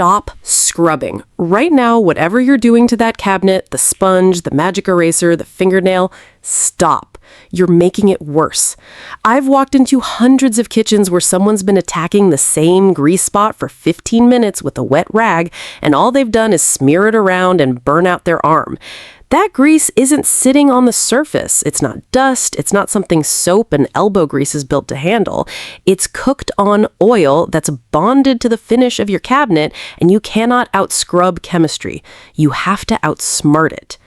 stop scrubbing. Right now, whatever you're doing to that cabinet, the sponge, the magic eraser, the fingernail, stop. You're making it worse. I've walked into hundreds of kitchens where someone's been attacking the same grease spot for 15 minutes with a wet rag, and all they've done is smear it around and burn out their arm. That grease isn't sitting on the surface. It's not dust. It's not something soap and elbow grease is built to handle. It's cooked on oil that's bonded to the finish of your cabinet, and you cannot out-scrub chemistry. You have to outsmart it.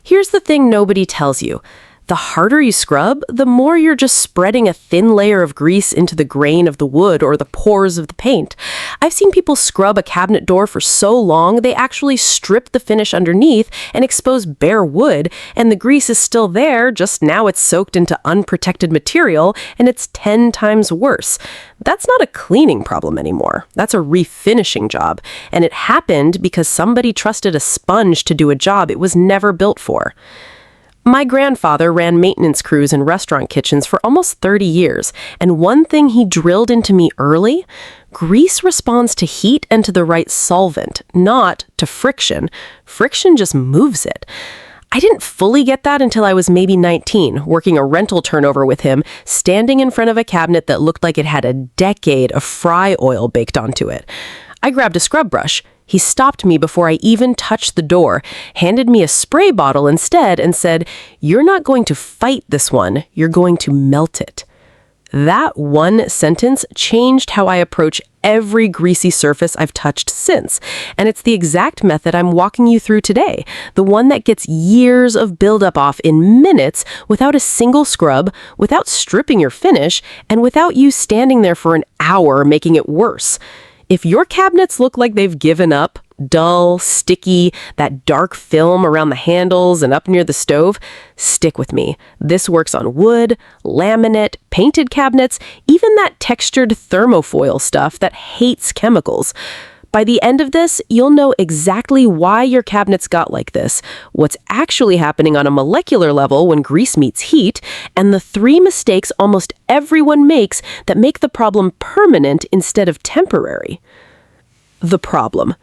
Here's the thing nobody tells you. The harder you scrub, the more you're just spreading a thin layer of grease into the grain of the wood or the pores of the paint. I've seen people scrub a cabinet door for so long they actually strip the finish underneath and expose bare wood, and the grease is still there, just now it's soaked into unprotected material, and it's 10 times worse. That's not a cleaning problem anymore. That's a refinishing job, and it happened because somebody trusted a sponge to do a job it was never built for. My grandfather ran maintenance crews in restaurant kitchens for almost 30 years, and one thing he drilled into me early: grease responds to heat and to the right solvent, not to friction. Friction just moves it. I didn't fully get that until I was maybe 19, working a rental turnover with him, standing in front of a cabinet that looked like it had a decade of fry oil baked onto it. I grabbed a scrub brush. He stopped me before I even touched the door, handed me a spray bottle instead, and said, "You're not going to fight this one, you're going to melt it." That one sentence changed how I approach every greasy surface I've touched since, and it's the exact method I'm walking you through today, the one that gets years of buildup off in minutes without a single scrub, without stripping your finish, and without you standing there for an hour making it worse. If your cabinets look like they've given up, dull, sticky, that dark film around the handles and up near the stove, stick with me. This works on wood, laminate, painted cabinets, even that textured thermofoil stuff that hates chemicals. By the end of this, you'll know exactly why your cabinets got like this, what's actually happening on a molecular level when grease meets heat, and the 3 mistakes almost everyone makes that make the problem permanent instead of temporary. The problem.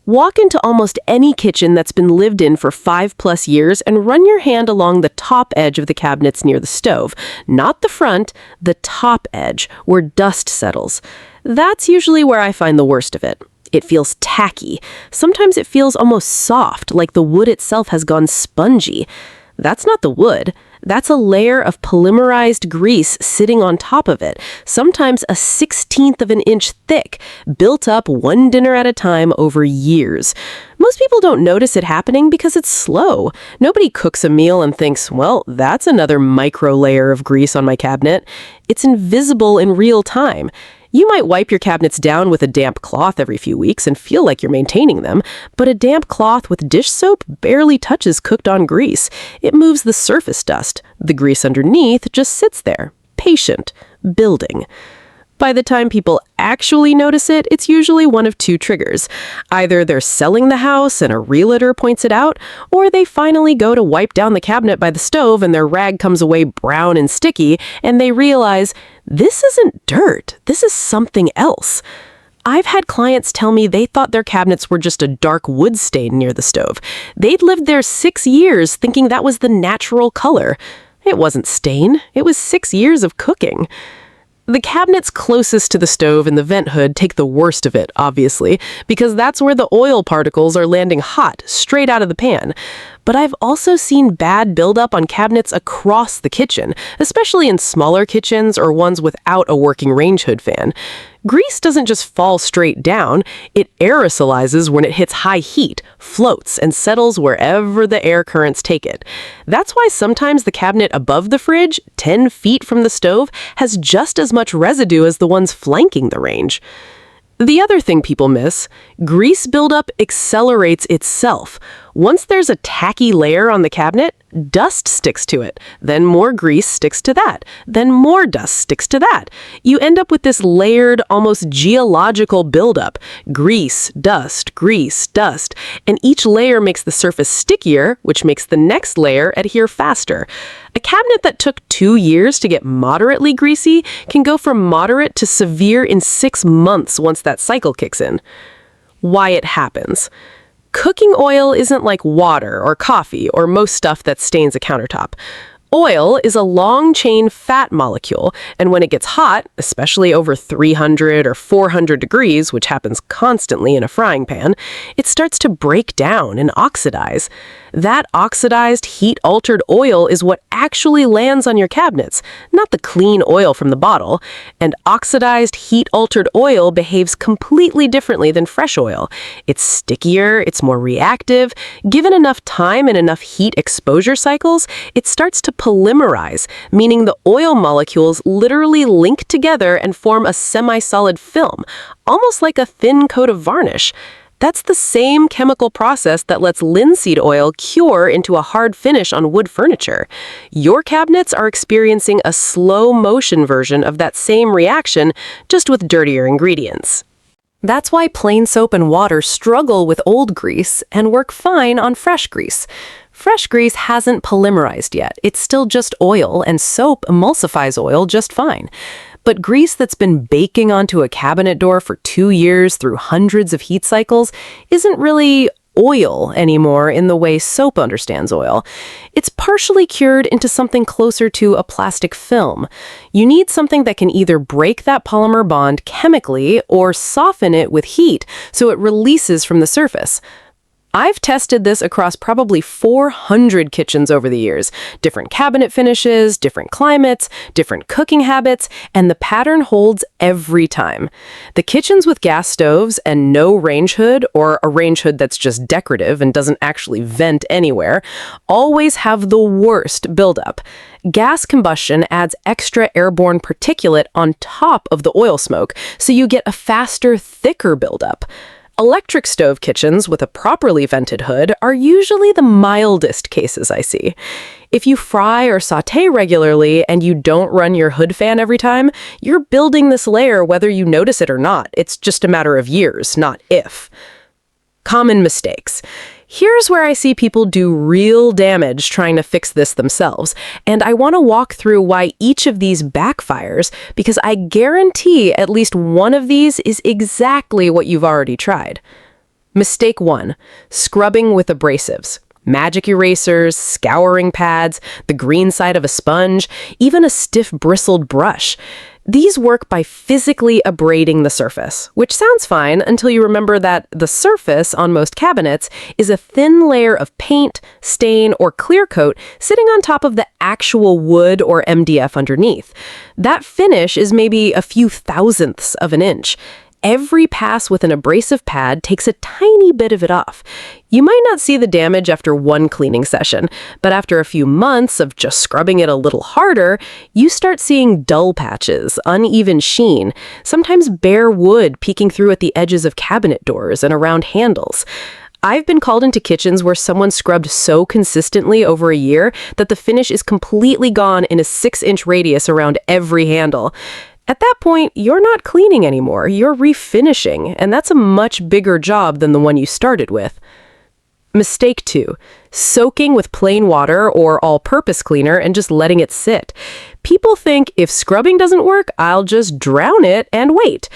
Walk into almost any kitchen that's been lived in for 5+ years and run your hand along the top edge of the cabinets near the stove. Not the front, the top edge, where dust settles. That's usually where I find the worst of it. It feels tacky. Sometimes it feels almost soft, like the wood itself has gone spongy. That's not the wood. That's a layer of polymerized grease sitting on top of it, sometimes a 1/16 of an inch thick, built up one dinner at a time over years. Most people don't notice it happening because it's slow. Nobody cooks a meal and thinks, well, that's another micro layer of grease on my cabinet. It's invisible in real time. You might wipe your cabinets down with a damp cloth every few weeks and feel like you're maintaining them, but a damp cloth with dish soap barely touches cooked-on grease. It moves the surface dust. The grease underneath just sits there, patient, building. By the time people actually notice it, it's usually one of 2 triggers. Either they're selling the house and a realtor points it out, or they finally go to wipe down the cabinet by the stove and their rag comes away brown and sticky, and they realize, this isn't dirt, this is something else. I've had clients tell me they thought their cabinets were just a dark wood stain near the stove. They'd lived there 6 years thinking that was the natural color. It wasn't stain, it was 6 years of cooking. The cabinets closest to the stove and the vent hood take the worst of it, obviously, because that's where the oil particles are landing hot, straight out of the pan. But I've also seen bad buildup on cabinets across the kitchen, especially in smaller kitchens or ones without a working range hood fan. Grease doesn't just fall straight down, it aerosolizes when it hits high heat, floats, and settles wherever the air currents take it. That's why sometimes the cabinet above the fridge, 10 feet from the stove, has just as much residue as the ones flanking the range. The other thing people miss, grease buildup accelerates itself. Once there's a tacky layer on the cabinet, dust sticks to it. Then more grease sticks to that. Then more dust sticks to that. You end up with this layered, almost geological buildup. Grease, dust, and each layer makes the surface stickier, which makes the next layer adhere faster. A cabinet that took 2 years to get moderately greasy can go from moderate to severe in 6 months once that cycle kicks in. Why it happens. Cooking oil isn't like water or coffee or most stuff that stains a countertop. Oil is a long-chain fat molecule, and when it gets hot, especially over 300 or 400 degrees, which happens constantly in a frying pan, it starts to break down and oxidize. That oxidized, heat-altered oil is what actually lands on your cabinets, not the clean oil from the bottle. And oxidized, heat-altered oil behaves completely differently than fresh oil. It's stickier, it's more reactive. Given enough time and enough heat exposure cycles, it starts to polymerize, meaning the oil molecules literally link together and form a semi-solid film, almost like a thin coat of varnish. That's the same chemical process that lets linseed oil cure into a hard finish on wood furniture. Your cabinets are experiencing a slow-motion version of that same reaction, just with dirtier ingredients. That's why plain soap and water struggle with old grease and work fine on fresh grease. Fresh grease hasn't polymerized yet. It's still just oil, and soap emulsifies oil just fine. But grease that's been baking onto a cabinet door for 2 years through hundreds of heat cycles isn't really oil anymore in the way soap understands oil. It's partially cured into something closer to a plastic film. You need something that can either break that polymer bond chemically or soften it with heat so it releases from the surface. I've tested this across probably 400 kitchens over the years. Different cabinet finishes, different climates, different cooking habits, and the pattern holds every time. The kitchens with gas stoves and no range hood, or a range hood that's just decorative and doesn't actually vent anywhere, always have the worst buildup. Gas combustion adds extra airborne particulate on top of the oil smoke, so you get a faster, thicker buildup. Electric stove kitchens with a properly vented hood are usually the mildest cases I see. If you fry or sauté regularly and you don't run your hood fan every time, you're building this layer whether you notice it or not. It's just a matter of years, not if. Common mistakes. Here's where I see people do real damage trying to fix this themselves, and I want to walk through why each of these backfires, because I guarantee at least one of these is exactly what you've already tried. Mistake 1. Scrubbing with abrasives. Magic erasers, scouring pads, the green side of a sponge, even a stiff bristled brush. These work by physically abrading the surface, which sounds fine until you remember that the surface on most cabinets is a thin layer of paint, stain, or clear coat sitting on top of the actual wood or MDF underneath. That finish is maybe a few thousandths of an inch. Every pass with an abrasive pad takes a tiny bit of it off. You might not see the damage after one cleaning session, but after a few months of just scrubbing it a little harder, you start seeing dull patches, uneven sheen, sometimes bare wood peeking through at the edges of cabinet doors and around handles. I've been called into kitchens where someone scrubbed so consistently over a year that the finish is completely gone in a 6-inch radius around every handle. At that point, you're not cleaning anymore, you're refinishing, and that's a much bigger job than the one you started with. Mistake 2. Soaking with plain water or all-purpose cleaner and just letting it sit. People think if scrubbing doesn't work, I'll just drown it and wait.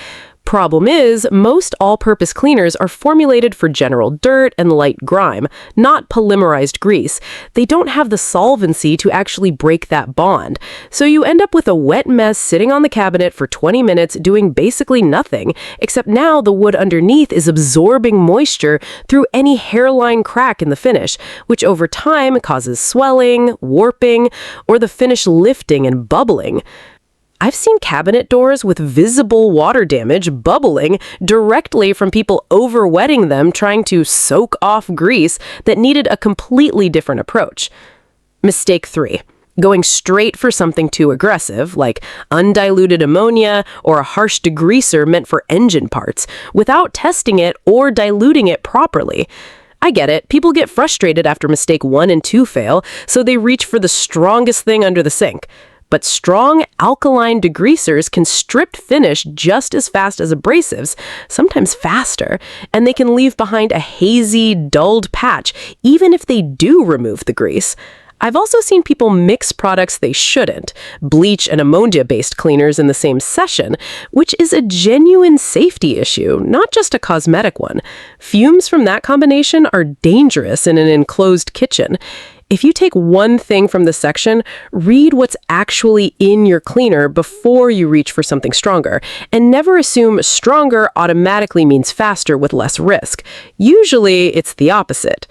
Problem is, most all-purpose cleaners are formulated for general dirt and light grime, not polymerized grease. They don't have the solvency to actually break that bond. So you end up with a wet mess sitting on the cabinet for 20 minutes doing basically nothing, except now the wood underneath is absorbing moisture through any hairline crack in the finish, which over time causes swelling, warping, or the finish lifting and bubbling. I've seen cabinet doors with visible water damage bubbling directly from people overwetting them trying to soak off grease that needed a completely different approach. Mistake 3. Going straight for something too aggressive, like undiluted ammonia or a harsh degreaser meant for engine parts, without testing it or diluting it properly. I get it. People get frustrated after mistake 1 and 2 fail, so they reach for the strongest thing under the sink. But strong alkaline degreasers can strip finish just as fast as abrasives, sometimes faster, and they can leave behind a hazy, dulled patch, even if they do remove the grease. I've also seen people mix products they shouldn't, bleach and ammonia-based cleaners in the same session, which is a genuine safety issue, not just a cosmetic one. Fumes from that combination are dangerous in an enclosed kitchen. If you take one thing from the section, read what's actually in your cleaner before you reach for something stronger, and never assume stronger automatically means faster with less risk. Usually, it's the opposite.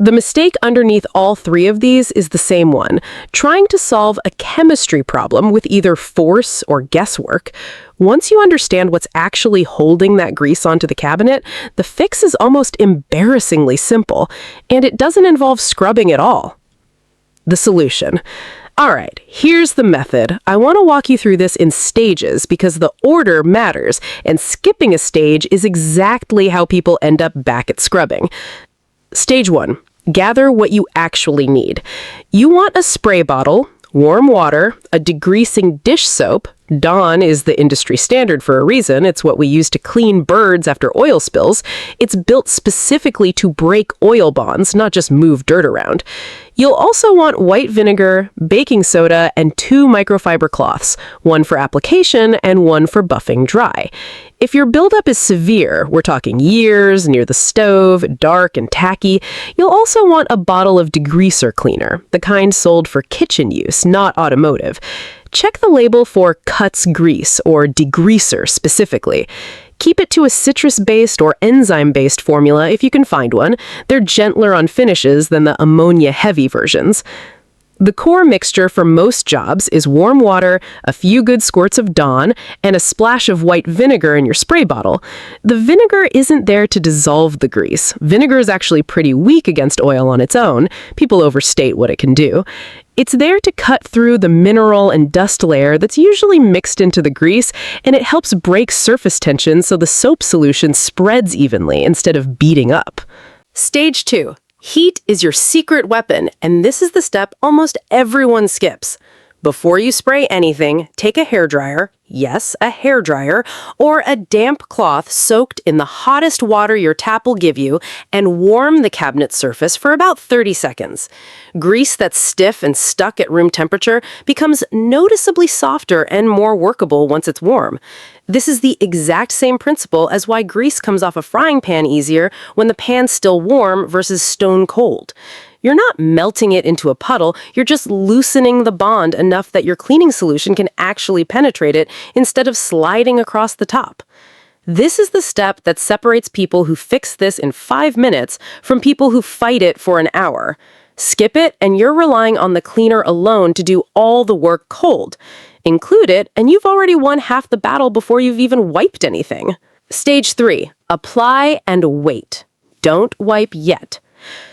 The mistake underneath all three of these is the same one, trying to solve a chemistry problem with either force or guesswork. Once you understand what's actually holding that grease onto the cabinet, the fix is almost embarrassingly simple, and it doesn't involve scrubbing at all. The solution. All right, here's the method. I want to walk you through this in stages because the order matters, and skipping a stage is exactly how people end up back at scrubbing. Stage 1. Gather what you actually need. You want a spray bottle, warm water, a degreasing dish soap. Dawn is the industry standard for a reason. It's what we use to clean birds after oil spills. It's built specifically to break oil bonds, not just move dirt around. You'll also want white vinegar, baking soda, and 2 microfiber cloths, one for application and one for buffing dry. If your buildup is severe, we're talking years, near the stove, dark and tacky, you'll also want a bottle of degreaser cleaner, the kind sold for kitchen use, not automotive. Check the label for cuts grease or degreaser specifically. Keep it to a citrus-based or enzyme-based formula if you can find one. They're gentler on finishes than the ammonia-heavy versions. The core mixture for most jobs is warm water, a few good squirts of Dawn, and a splash of white vinegar in your spray bottle. The vinegar isn't there to dissolve the grease. Vinegar is actually pretty weak against oil on its own. People overstate what it can do. It's there to cut through the mineral and dust layer that's usually mixed into the grease, and it helps break surface tension so the soap solution spreads evenly instead of beating up. Stage 2. Heat is your secret weapon, and this is the step almost everyone skips. Before you spray anything, take a hairdryer, yes, a hairdryer, or a damp cloth soaked in the hottest water your tap will give you, and warm the cabinet surface for about 30 seconds. Grease that's stiff and stuck at room temperature becomes noticeably softer and more workable once it's warm. This is the exact same principle as why grease comes off a frying pan easier when the pan's still warm versus stone cold. You're not melting it into a puddle, you're just loosening the bond enough that your cleaning solution can actually penetrate it instead of sliding across the top. This is the step that separates people who fix this in 5 minutes from people who fight it for an hour. Skip it, and you're relying on the cleaner alone to do all the work cold. Include it, and you've already won half the battle before you've even wiped anything. Stage 3. Apply and wait. Don't wipe yet.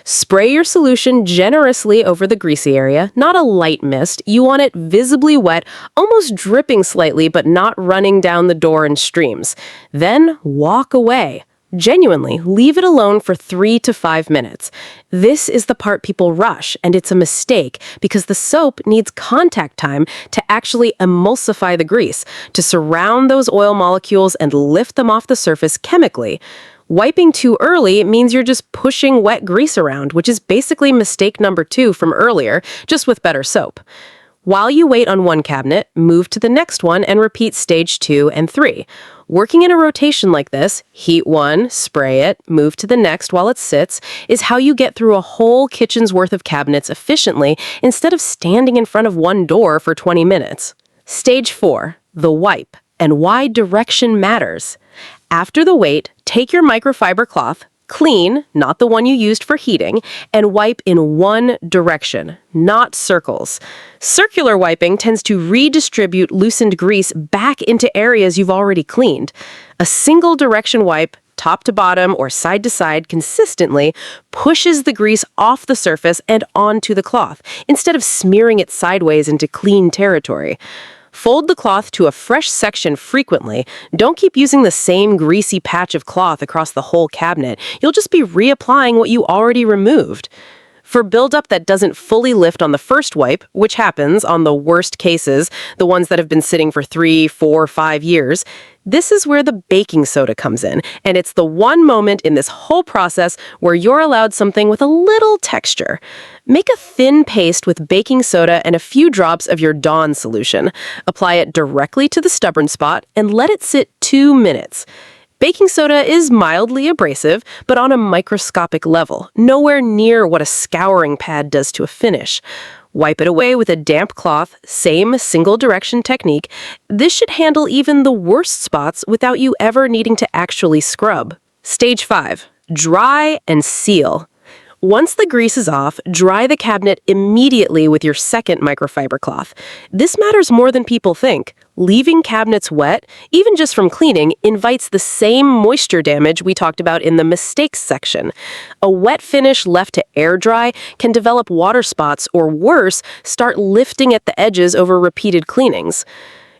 Spray your solution generously over the greasy area, not a light mist. You want it visibly wet, almost dripping slightly, but not running down the door in streams. Then walk away. Genuinely, leave it alone for 3 to 5 minutes. This is the part people rush, and it's a mistake because the soap needs contact time to actually emulsify the grease, to surround those oil molecules and lift them off the surface chemically. Wiping too early means you're just pushing wet grease around, which is basically mistake number 2 from earlier, just with better soap. While you wait on one cabinet, move to the next one and repeat stage 2 and 3. Working in a rotation like this, heat one, spray it, move to the next while it sits, is how you get through a whole kitchen's worth of cabinets efficiently instead of standing in front of one door for 20 minutes. Stage 4, the wipe, and why direction matters. After the wait, take your microfiber cloth, clean, not the one you used for heating, and wipe in one direction, not circles. Circular wiping tends to redistribute loosened grease back into areas you've already cleaned. A single direction wipe, top to bottom or side to side consistently, pushes the grease off the surface and onto the cloth, instead of smearing it sideways into clean territory. Fold the cloth to a fresh section frequently. Don't keep using the same greasy patch of cloth across the whole cabinet. You'll just be reapplying what you already removed. For buildup that doesn't fully lift on the first wipe, which happens on the worst cases, the ones that have been sitting for 3, 4, 5 years, this is where the baking soda comes in, and it's the one moment in this whole process where you're allowed something with a little texture. Make a thin paste with baking soda and a few drops of your Dawn solution. Apply it directly to the stubborn spot and let it sit 2 minutes. Baking soda is mildly abrasive, but on a microscopic level, nowhere near what a scouring pad does to a finish. Wipe it away with a damp cloth, same single-direction technique. This should handle even the worst spots without you ever needing to actually scrub. Stage 5. Dry and seal. Once the grease is off, dry the cabinet immediately with your second microfiber cloth. This matters more than people think. Leaving cabinets wet, even just from cleaning, invites the same moisture damage we talked about in the mistakes section. A wet finish left to air dry can develop water spots or worse, start lifting at the edges over repeated cleanings.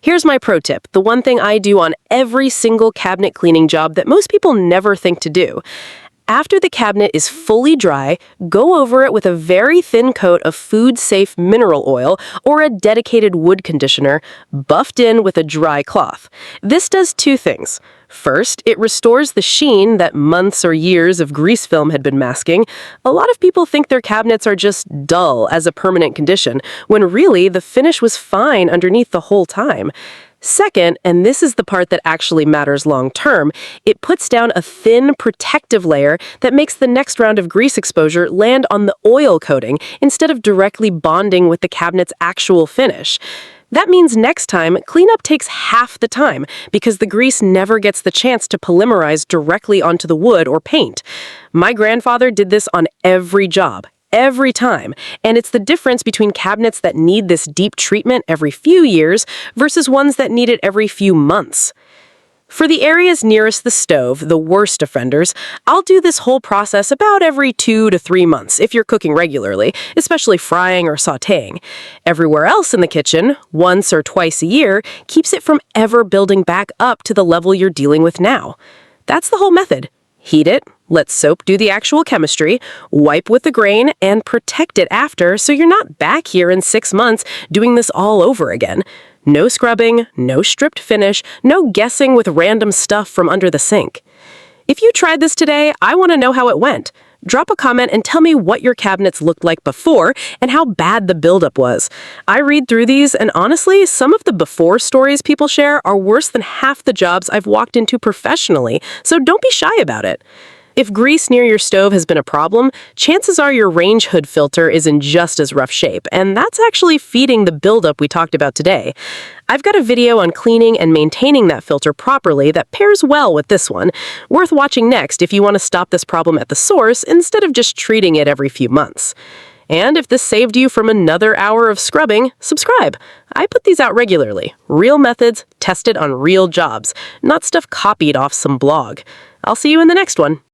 Here's my pro tip, the one thing I do on every single cabinet cleaning job that most people never think to do. After the cabinet is fully dry, go over it with a very thin coat of food-safe mineral oil or a dedicated wood conditioner, buffed in with a dry cloth. This does 2 things. First, it restores the sheen that months or years of grease film had been masking. A lot of people think their cabinets are just dull as a permanent condition, when really the finish was fine underneath the whole time. Second, and this is the part that actually matters long-term, it puts down a thin, protective layer that makes the next round of grease exposure land on the oil coating instead of directly bonding with the cabinet's actual finish. That means next time, cleanup takes half the time because the grease never gets the chance to polymerize directly onto the wood or paint. My grandfather did this on every job. Every time. And it's the difference between cabinets that need this deep treatment every few years versus ones that need it every few months. For the areas nearest the stove, the worst offenders, I'll do this whole process about every 2 to 3 months if you're cooking regularly, especially frying or sautéing. Everywhere else in the kitchen, once or twice a year, keeps it from ever building back up to the level you're dealing with now. That's the whole method. Heat it, let soap do the actual chemistry, wipe with the grain, and protect it after so you're not back here in 6 months doing this all over again. No scrubbing, no stripped finish, no guessing with random stuff from under the sink. If you tried this today, I want to know how it went. Drop a comment and tell me what your cabinets looked like before and how bad the buildup was. I read through these, and honestly, some of the before stories people share are worse than half the jobs I've walked into professionally, so don't be shy about it. If grease near your stove has been a problem, chances are your range hood filter is in just as rough shape, and that's actually feeding the buildup we talked about today. I've got a video on cleaning and maintaining that filter properly that pairs well with this one. Worth watching next if you want to stop this problem at the source instead of just treating it every few months. And if this saved you from another hour of scrubbing, subscribe. I put these out regularly. Real methods tested on real jobs, not stuff copied off some blog. I'll see you in the next one.